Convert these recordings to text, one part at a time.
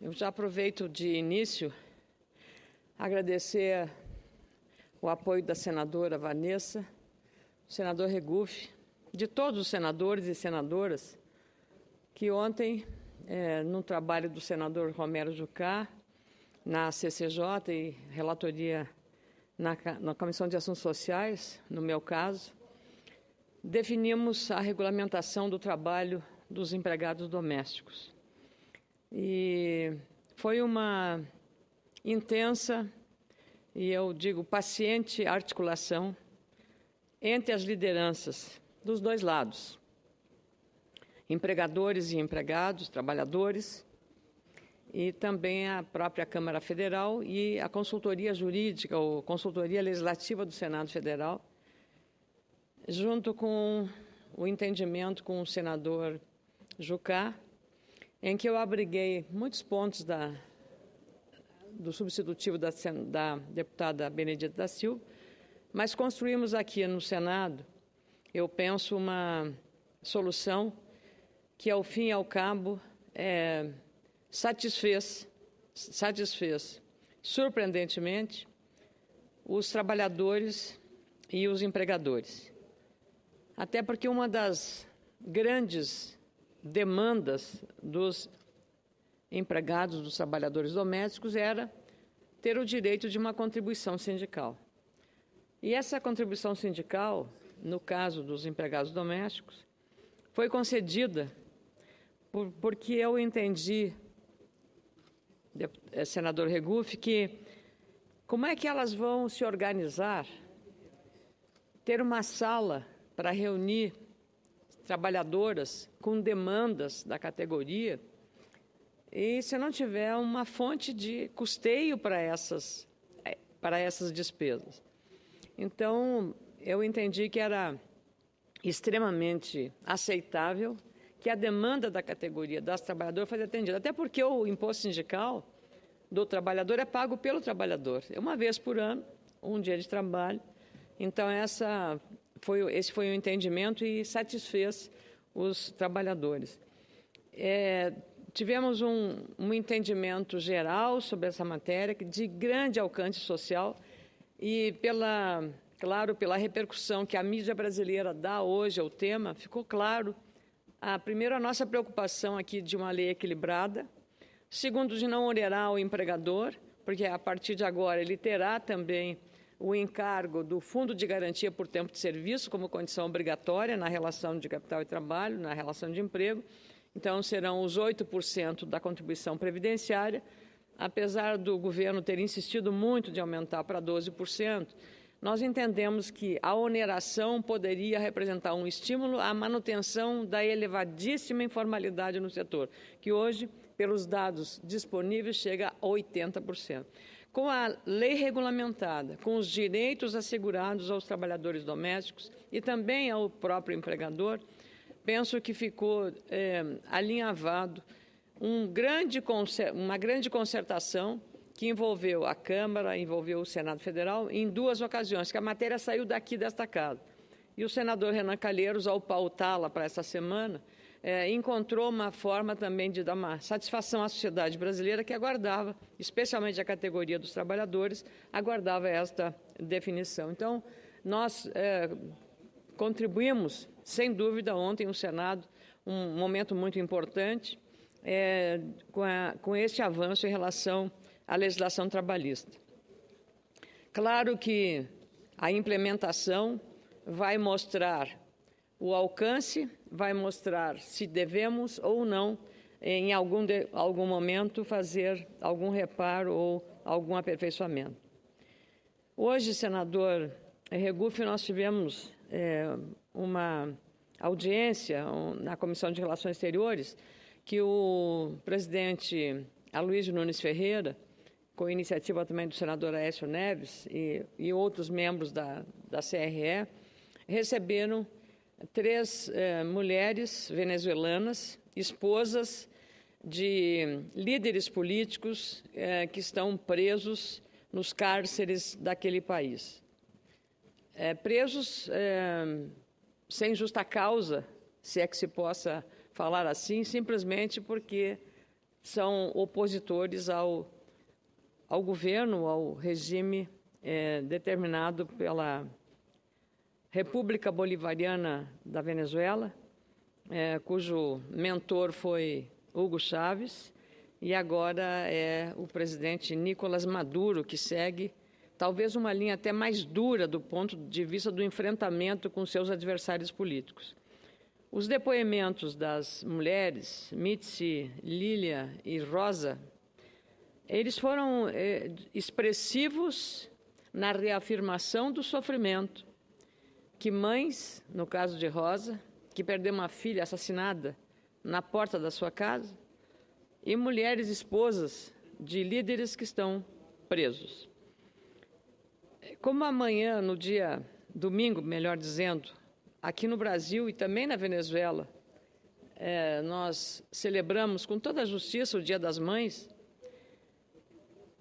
Eu já aproveito de início agradecer o apoio da senadora Vanessa, do senador Regufe, de todos os senadores e senadoras que ontem, no trabalho do senador Romero Jucá, na CCJ e relatoria na Comissão de Assuntos Sociais, no meu caso, definimos a regulamentação do trabalho dos empregados domésticos. E foi uma intensa e, eu digo, paciente articulação entre as lideranças dos dois lados, empregadores e empregados, trabalhadores, e também a própria Câmara Federal e a consultoria jurídica ou consultoria legislativa do Senado Federal, junto com o entendimento com o senador Jucá, em que eu abriguei muitos pontos do substitutivo da deputada Benedita da Silva, mas construímos aqui no Senado, eu penso, uma solução que, ao fim e ao cabo, satisfez, surpreendentemente, os trabalhadores e os empregadores. Até porque uma das grandes demandas dos empregados, dos trabalhadores domésticos, era ter o direito de uma contribuição sindical. E essa contribuição sindical, no caso dos empregados domésticos, foi concedida porque eu entendi, senador Regufe, que como é que elas vão se organizar, ter uma sala para reunir trabalhadoras com demandas da categoria, e se não tiver uma fonte de custeio para essas despesas. Então, eu entendi que era extremamente aceitável que a demanda da categoria das trabalhadoras fosse atendida, até porque o imposto sindical do trabalhador é pago pelo trabalhador, uma vez por ano, um dia de trabalho. Então, esse foi o entendimento e satisfez os trabalhadores. Tivemos um entendimento geral sobre essa matéria, de grande alcance social, e, claro, pela repercussão que a mídia brasileira dá hoje ao tema, ficou claro, primeiro, a nossa preocupação aqui de uma lei equilibrada, segundo, de não onerar o empregador, porque, a partir de agora, ele terá também o encargo do Fundo de Garantia por Tempo de Serviço como condição obrigatória na relação de capital e trabalho, na relação de emprego. Então, serão os 8% da contribuição previdenciária, apesar do governo ter insistido muito de aumentar para 12%, nós entendemos que a oneração poderia representar um estímulo à manutenção da elevadíssima informalidade no setor, que hoje, pelos dados disponíveis, chega a 80%. Com a lei regulamentada, com os direitos assegurados aos trabalhadores domésticos e também ao próprio empregador, penso que ficou alinhavado uma grande concertação que envolveu a Câmara, envolveu o Senado Federal, em duas ocasiões, que a matéria saiu daqui desta casa. E o senador Renan Calheiros, ao pautá-la para essa semana, encontrou uma forma também de dar uma satisfação à sociedade brasileira que aguardava, especialmente a categoria dos trabalhadores, aguardava esta definição. Então, nós contribuímos, sem dúvida, ontem no Senado, um momento muito importante com este avanço em relação à legislação trabalhista. Claro que a implementação vai mostrar o alcance, vai mostrar se devemos ou não, em algum momento, fazer algum reparo ou algum aperfeiçoamento. Hoje, senador Regufe, nós tivemos uma audiência na Comissão de Relações Exteriores que o presidente Aloysio Nunes Ferreira, com iniciativa também do senador Aécio Neves e outros membros da CRE, receberam 3 mulheres venezuelanas, esposas de líderes políticos que estão presos nos cárceres daquele país. Presos sem justa causa, se é que se possa falar assim, simplesmente porque são opositores ao governo, ao regime determinado pela República Bolivariana da Venezuela, cujo mentor foi Hugo Chávez, e agora é o presidente Nicolás Maduro, que segue talvez uma linha até mais dura do ponto de vista do enfrentamento com seus adversários políticos. Os depoimentos das mulheres, Mitzi, Lília e Rosa, eles foram expressivos na reafirmação do sofrimento que mães, no caso de Rosa, que perdeu uma filha assassinada na porta da sua casa, e mulheres esposas de líderes que estão presos. Como amanhã, no dia domingo, melhor dizendo, aqui no Brasil e também na Venezuela, nós celebramos com toda a justiça o Dia das Mães,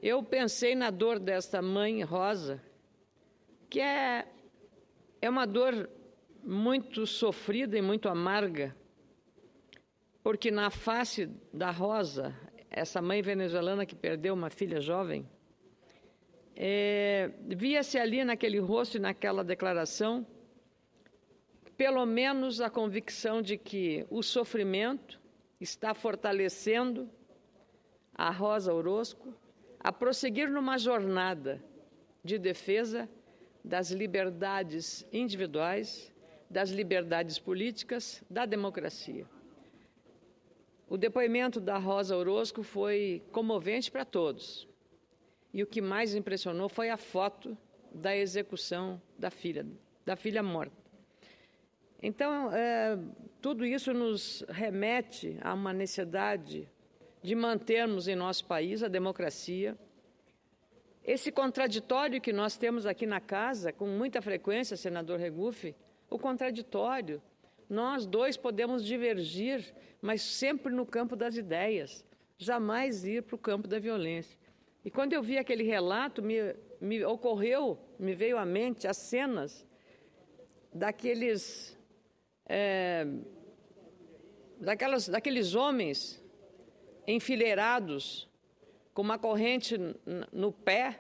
eu pensei na dor desta mãe, Rosa, que é uma dor muito sofrida e muito amarga, porque na face da Rosa, essa mãe venezuelana que perdeu uma filha jovem, via-se ali naquele rosto e naquela declaração, pelo menos a convicção de que o sofrimento está fortalecendo a Rosa Orozco a prosseguir numa jornada de defesa das liberdades individuais, das liberdades políticas, da democracia. O depoimento da Rosa Orozco foi comovente para todos. E o que mais impressionou foi a foto da execução da filha morta. Então, tudo isso nos remete a uma necessidade de mantermos em nosso país a democracia. Esse contraditório que nós temos aqui na casa, com muita frequência, senador Regufe, o contraditório, nós dois podemos divergir, mas sempre no campo das ideias, jamais ir para o campo da violência. E quando eu vi aquele relato, me veio à mente as cenas daqueles homens enfileirados com uma corrente no pé,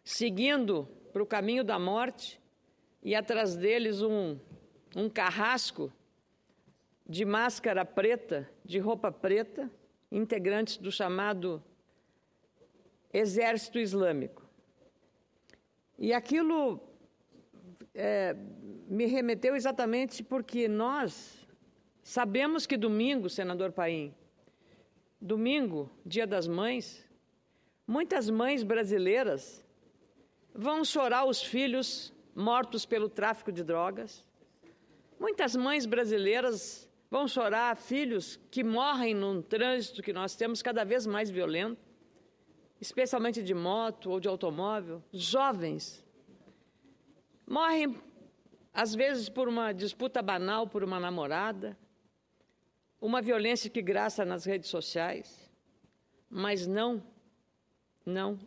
seguindo para o caminho da morte, e atrás deles um carrasco de máscara preta, de roupa preta, integrantes do chamado Exército Islâmico. E aquilo me remeteu exatamente porque nós sabemos que domingo, senador Paim, domingo, Dia das Mães, muitas mães brasileiras vão chorar os filhos mortos pelo tráfico de drogas. Muitas mães brasileiras vão chorar filhos que morrem num trânsito que nós temos cada vez mais violento, especialmente de moto ou de automóvel. Jovens morrem, às vezes, por uma disputa banal por uma namorada, uma violência que graça nas redes sociais, mas não,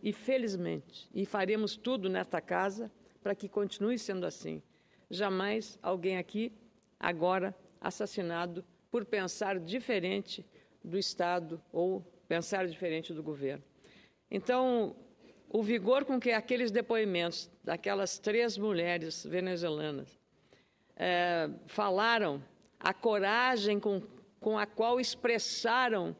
e felizmente, e faremos tudo nesta casa para que continue sendo assim. Jamais alguém aqui, agora, assassinado por pensar diferente do Estado ou pensar diferente do governo. Então, o vigor com que aqueles depoimentos daquelas 3 mulheres venezuelanas falaram, a coragem com a qual expressaram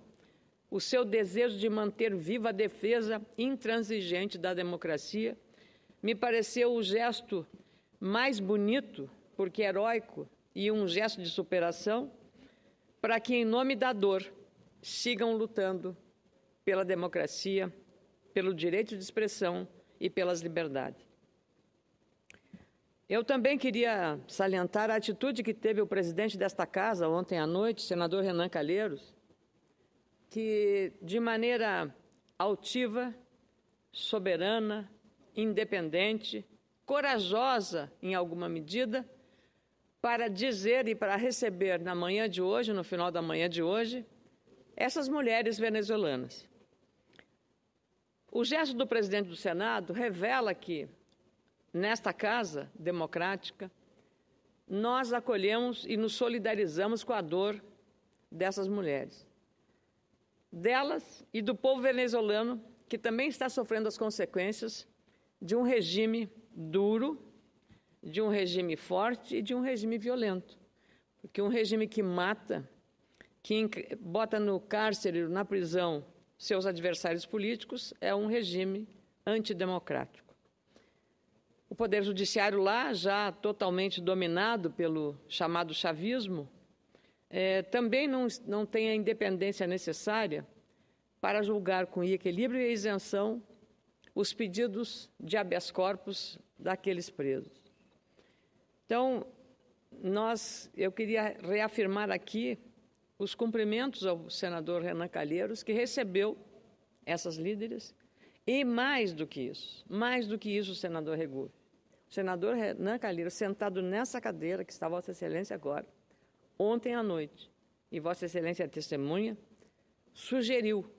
o seu desejo de manter viva a defesa intransigente da democracia, me pareceu o gesto mais bonito, porque heróico, e um gesto de superação, para que, em nome da dor, sigam lutando pela democracia, pelo direito de expressão e pelas liberdades. Eu também queria salientar a atitude que teve o presidente desta casa ontem à noite, senador Renan Calheiros, que, de maneira altiva, soberana, independente, corajosa em alguma medida, para dizer e para receber na manhã de hoje, no final da manhã de hoje, essas mulheres venezuelanas. O gesto do presidente do Senado revela que, nesta casa democrática, nós acolhemos e nos solidarizamos com a dor dessas mulheres. delas e do povo venezuelano, que também está sofrendo as consequências de um regime duro, de um regime forte e de um regime violento. Porque um regime que mata, que bota no cárcere, na prisão, seus adversários políticos, é um regime antidemocrático. O Poder Judiciário lá, já totalmente dominado pelo chamado chavismo, também não tem a independência necessária para julgar com equilíbrio e isenção os pedidos de habeas corpus daqueles presos. Então, eu queria reafirmar aqui os cumprimentos ao senador Renan Calheiros, que recebeu essas líderes, e mais do que isso, senador Reguf. O senador Renan Calheiros, sentado nessa cadeira que está Vossa Excelência agora, ontem à noite, e Vossa Excelência é testemunha, sugeriu,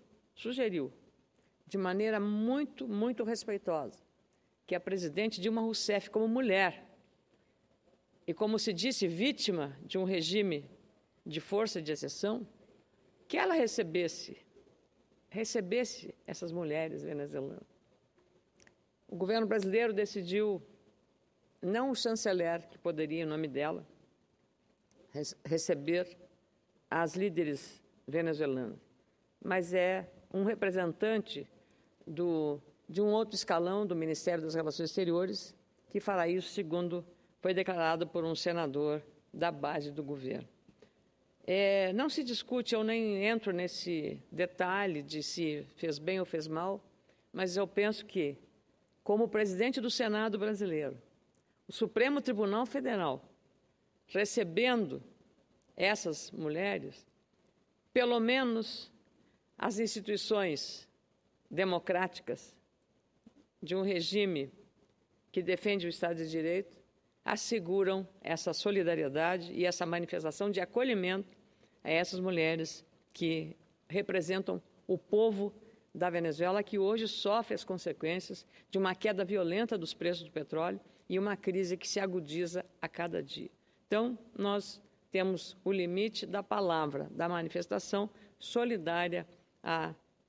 de maneira muito, muito respeitosa, que a presidente Dilma Rousseff, como mulher, e como se disse, vítima de um regime de força de exceção, que ela recebesse essas mulheres venezuelanas. O governo brasileiro decidiu, não o chanceler, que poderia, em nome dela, receber as líderes venezuelanas, mas é um representante de um outro escalão do Ministério das Relações Exteriores que fará isso, segundo foi declarado por um senador da base do governo. Não se discute, eu nem entro nesse detalhe de se fez bem ou fez mal, mas eu penso que, como presidente do Senado brasileiro, o Supremo Tribunal Federal, recebendo essas mulheres, pelo menos as instituições democráticas de um regime que defende o Estado de Direito asseguram essa solidariedade e essa manifestação de acolhimento a essas mulheres que representam o povo da Venezuela, que hoje sofre as consequências de uma queda violenta dos preços do petróleo e uma crise que se agudiza a cada dia. Então, nós temos o limite da palavra, da manifestação solidária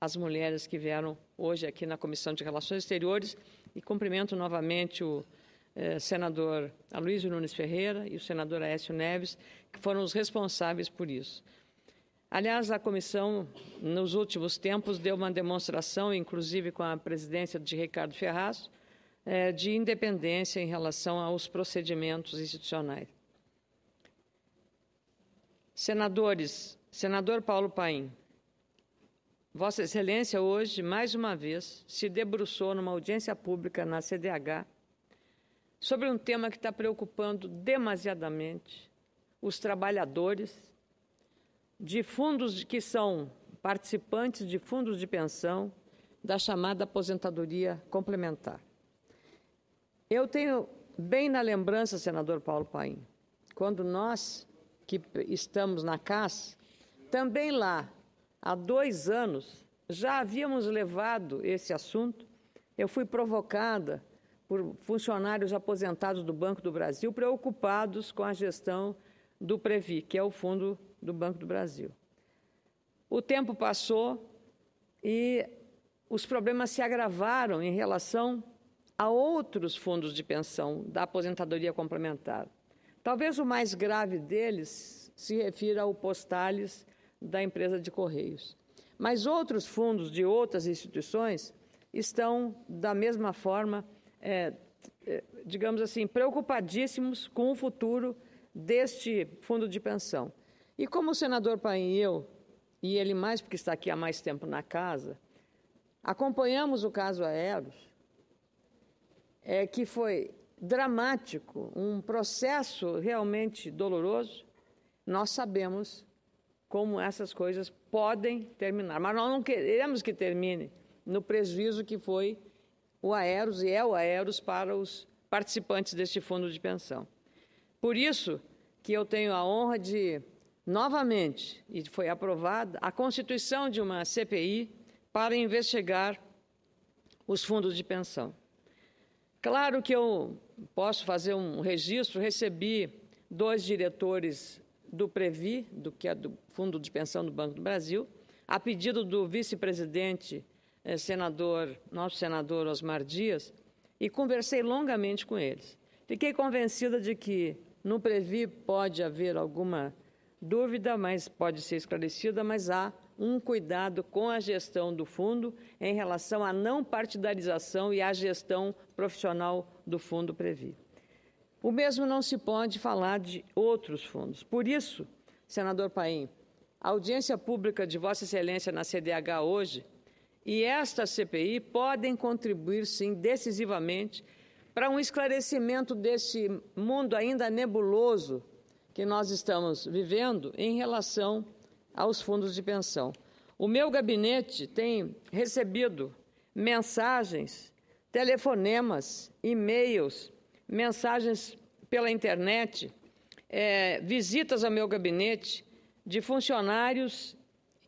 às mulheres que vieram hoje aqui na Comissão de Relações Exteriores, e cumprimento novamente o senador Aloysio Nunes Ferreira e o senador Aécio Neves, que foram os responsáveis por isso. Aliás, a comissão, nos últimos tempos, deu uma demonstração, inclusive com a presidência de Ricardo Ferraz, de independência em relação aos procedimentos institucionais. Senadores, senador Paulo Paim, Vossa Excelência hoje, mais uma vez, se debruçou numa audiência pública na CDH sobre um tema que está preocupando demasiadamente os trabalhadores de fundos que são participantes de fundos de pensão da chamada aposentadoria complementar. Eu tenho bem na lembrança, senador Paulo Paim, quando nós que estamos na CAS, também lá, há 2 anos, já havíamos levado esse assunto. Eu fui provocada por funcionários aposentados do Banco do Brasil, preocupados com a gestão do Previ, que é o fundo do Banco do Brasil. O tempo passou e os problemas se agravaram em relação a outros fundos de pensão da aposentadoria complementar. Talvez o mais grave deles se refira ao Postales da empresa de Correios. Mas outros fundos de outras instituições estão, da mesma forma, digamos assim, preocupadíssimos com o futuro deste fundo de pensão. E como o senador Paim e ele mais porque está aqui há mais tempo na casa, acompanhamos o caso Aeros, que foi dramático, um processo realmente doloroso. Nós sabemos como essas coisas podem terminar, mas nós não queremos que termine no prejuízo que foi o Aeros e é o Aeros para os participantes deste fundo de pensão. Por isso que eu tenho a honra de, novamente, e foi aprovada, a constituição de uma CPI para investigar os fundos de pensão. Claro que eu posso fazer um registro, recebi 2 diretores do Previ, que é do Fundo de Pensão do Banco do Brasil, a pedido do vice-presidente, nosso senador Osmar Dias, e conversei longamente com eles. Fiquei convencida de que no Previ pode haver alguma dúvida, mas pode ser esclarecida, mas há um cuidado com a gestão do fundo em relação à não partidarização e à gestão profissional do Fundo Previ. O mesmo não se pode falar de outros fundos. Por isso, senador Paim, a audiência pública de Vossa Excelência na CDH hoje e esta CPI podem contribuir, sim, decisivamente para um esclarecimento desse mundo ainda nebuloso que nós estamos vivendo em relação aos fundos de pensão. O meu gabinete tem recebido mensagens, telefonemas, e-mails, mensagens pela internet, visitas ao meu gabinete de funcionários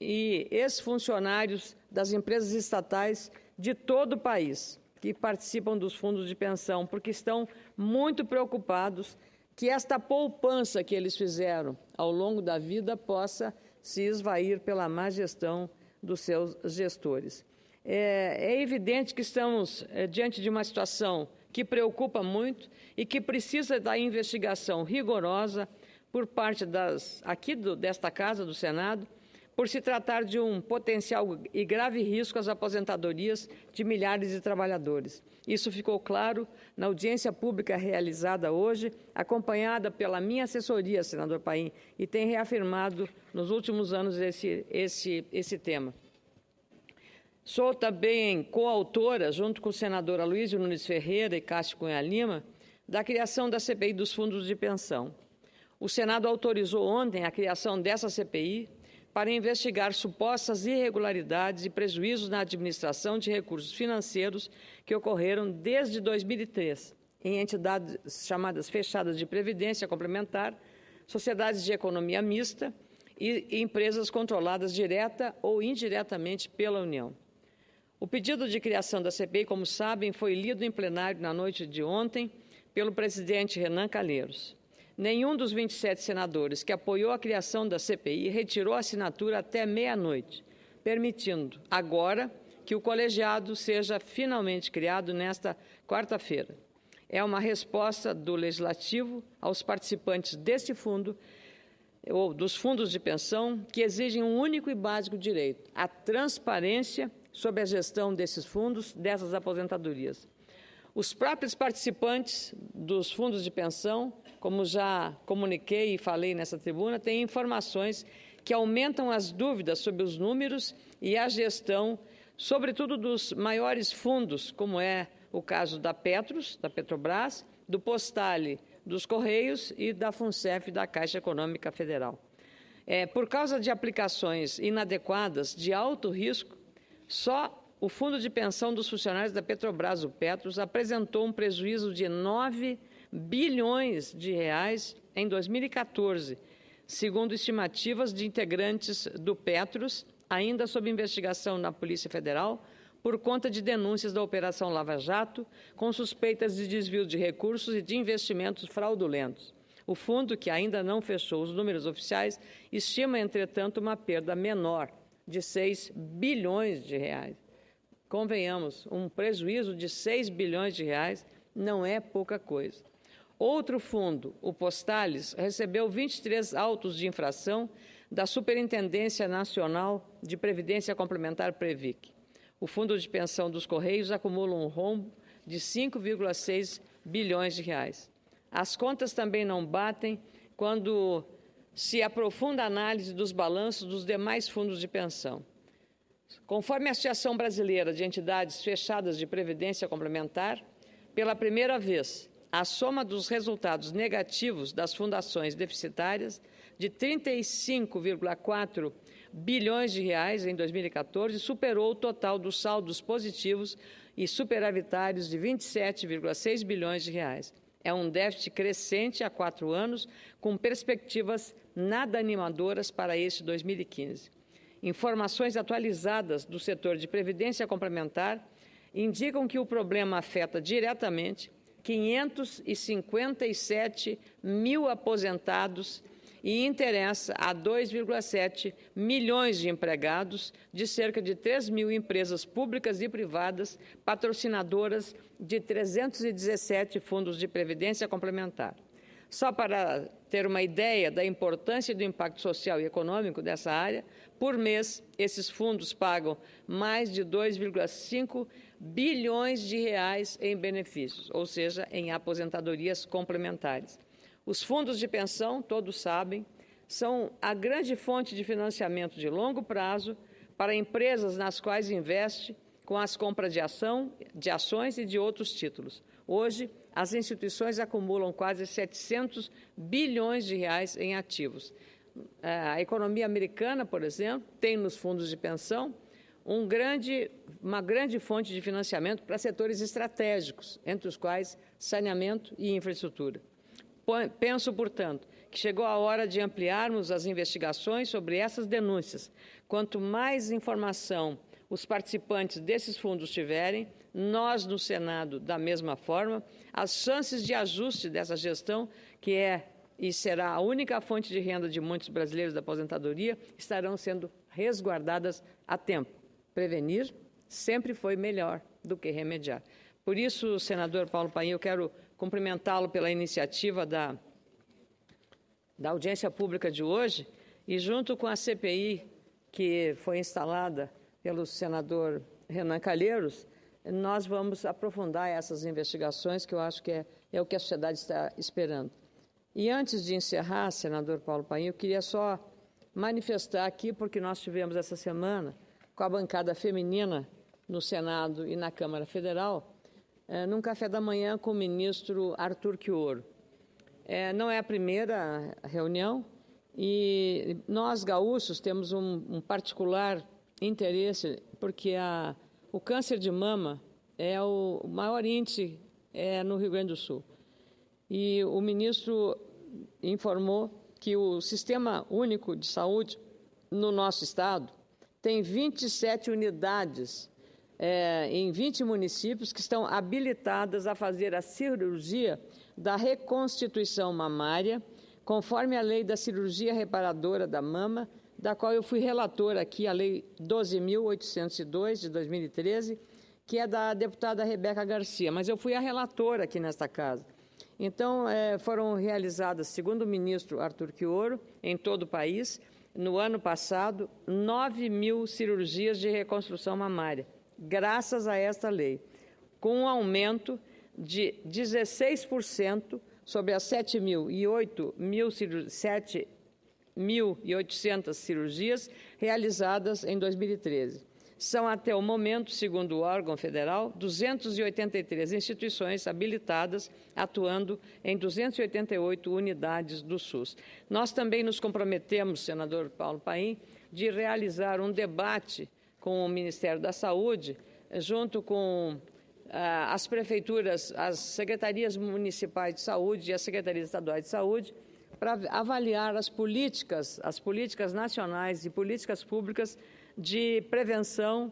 e ex-funcionários das empresas estatais de todo o país que participam dos fundos de pensão, porque estão muito preocupados que esta poupança que eles fizeram ao longo da vida possa se esvair pela má gestão dos seus gestores. É evidente que estamos diante de uma situação que preocupa muito e que precisa da investigação rigorosa por parte desta Casa, do Senado, por se tratar de um potencial e grave risco às aposentadorias de milhares de trabalhadores. Isso ficou claro na audiência pública realizada hoje, acompanhada pela minha assessoria, senador Paim, e tem reafirmado nos últimos anos esse tema. Sou também coautora, junto com o senador Aloysio Nunes Ferreira e Cássio Cunha Lima, da criação da CPI dos fundos de pensão. O Senado autorizou ontem a criação dessa CPI para investigar supostas irregularidades e prejuízos na administração de recursos financeiros que ocorreram desde 2003 em entidades chamadas fechadas de previdência complementar, sociedades de economia mista e empresas controladas direta ou indiretamente pela União. O pedido de criação da CPI, como sabem, foi lido em plenário na noite de ontem pelo presidente Renan Calheiros. Nenhum dos 27 senadores que apoiou a criação da CPI retirou a assinatura até meia-noite, permitindo agora que o colegiado seja finalmente criado nesta quarta-feira. É uma resposta do Legislativo aos participantes deste fundo, ou dos fundos de pensão, que exigem um único e básico direito: a transparência sobre a gestão desses fundos, dessas aposentadorias. Os próprios participantes dos fundos de pensão, como já comuniquei e falei nessa tribuna, têm informações que aumentam as dúvidas sobre os números e a gestão, sobretudo dos maiores fundos, como é o caso da Petros, da Petrobras, do Postale, dos Correios e da FUNCEF, da Caixa Econômica Federal. Por causa de aplicações inadequadas de alto risco, só o Fundo de Pensão dos Funcionários da Petrobras, o Petros, apresentou um prejuízo de 9 bilhões de reais em 2014, segundo estimativas de integrantes do Petros, ainda sob investigação na Polícia Federal, por conta de denúncias da Operação Lava Jato, com suspeitas de desvio de recursos e de investimentos fraudulentos. O fundo, que ainda não fechou os números oficiais, estima, entretanto, uma perda menor, de 6 bilhões de reais. Convenhamos, um prejuízo de 6 bilhões de reais não é pouca coisa. Outro fundo, o Postales, recebeu 23 autos de infração da Superintendência Nacional de Previdência Complementar Previc. O Fundo de Pensão dos Correios acumula um rombo de 5,6 bilhões de reais. As contas também não batem quando se aprofunda a análise dos balanços dos demais fundos de pensão. Conforme a Associação Brasileira de Entidades Fechadas de Previdência Complementar, pela primeira vez, a soma dos resultados negativos das fundações deficitárias, de 35,4 bilhões de reais em 2014, superou o total dos saldos positivos e superavitários de 27,6 bilhões de reais. É um déficit crescente há 4 anos, com perspectivas nada animadoras para este 2015. Informações atualizadas do setor de previdência complementar indicam que o problema afeta diretamente 557 mil aposentados e interessa a 2,7 milhões de empregados de cerca de 3 mil empresas públicas e privadas, patrocinadoras de 317 fundos de previdência complementar. Só para ter uma ideia da importância e do impacto social e econômico dessa área, por mês, esses fundos pagam mais de 2,5 bilhões de reais em benefícios, ou seja, em aposentadorias complementares. Os fundos de pensão, todos sabem, são a grande fonte de financiamento de longo prazo para empresas nas quais investe com as compras de ações e de outros títulos. Hoje, as instituições acumulam quase 700 bilhões de reais em ativos. A economia americana, por exemplo, tem nos fundos de pensão uma grande fonte de financiamento para setores estratégicos, entre os quais saneamento e infraestrutura. Penso, portanto, que chegou a hora de ampliarmos as investigações sobre essas denúncias. Quanto mais informação os participantes desses fundos tiverem, nós, no Senado, da mesma forma, as chances de ajuste dessa gestão, que é e será a única fonte de renda de muitos brasileiros da aposentadoria, estarão sendo resguardadas a tempo. Prevenir sempre foi melhor do que remediar. Por isso, senador Paulo Paim, eu quero cumprimentá-lo pela iniciativa da audiência pública de hoje e, junto com a CPI, que foi instalada pelo senador Renan Calheiros, nós vamos aprofundar essas investigações, que eu acho que é o que a sociedade está esperando. E antes de encerrar, senador Paulo Paim, eu queria só manifestar aqui, porque nós tivemos essa semana, com a bancada feminina no Senado e na Câmara Federal, num café da manhã com o ministro Arthur Quiorio. Não é a primeira reunião e nós, gaúchos, temos um particular interesse, porque o câncer de mama é o maior índice no Rio Grande do Sul. E o ministro informou que o Sistema Único de Saúde no nosso estado tem 27 unidades em 20 municípios que estão habilitadas a fazer a cirurgia da reconstituição mamária, conforme a lei da cirurgia reparadora da mama, da qual eu fui relator aqui, a Lei 12.802, de 2013, que é da deputada Rebeca Garcia, mas eu fui a relatora aqui nesta casa. Então, foram realizadas, segundo o ministro Arthur Quiorio, em todo o país, no ano passado, 9 mil cirurgias de reconstrução mamária, graças a esta lei, com um aumento de 16% sobre as 7.800 cirurgias realizadas em 2013. São, até o momento, segundo o órgão federal, 283 instituições habilitadas, atuando em 288 unidades do SUS. Nós também nos comprometemos, senador Paulo Paim, de realizar um debate com o Ministério da Saúde, junto com as prefeituras, as secretarias municipais de saúde e as secretarias estaduais de saúde, para avaliar as políticas nacionais e políticas públicas de prevenção,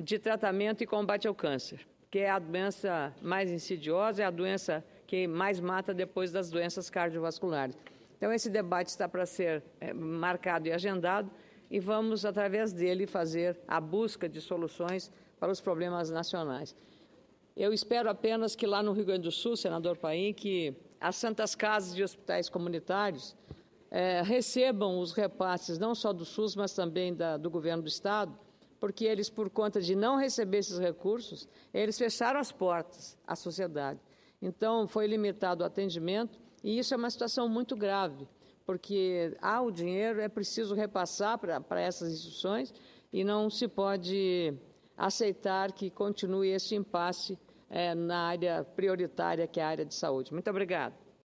de tratamento e combate ao câncer, que é a doença mais insidiosa, é a doença que mais mata depois das doenças cardiovasculares. Então, esse debate está para ser marcado e agendado e vamos, através dele, fazer a busca de soluções para os problemas nacionais. Eu espero apenas que lá no Rio Grande do Sul, senador Paim, que as santas casas de hospitais comunitários recebam os repasses não só do SUS, mas também do governo do Estado, porque eles, por conta de não receber esses recursos, eles fecharam as portas à sociedade. Então, foi limitado o atendimento e isso é uma situação muito grave, porque o dinheiro é preciso repassar para essas instituições e não se pode aceitar que continue esse impasse na área prioritária, que é a área de saúde. Muito obrigada.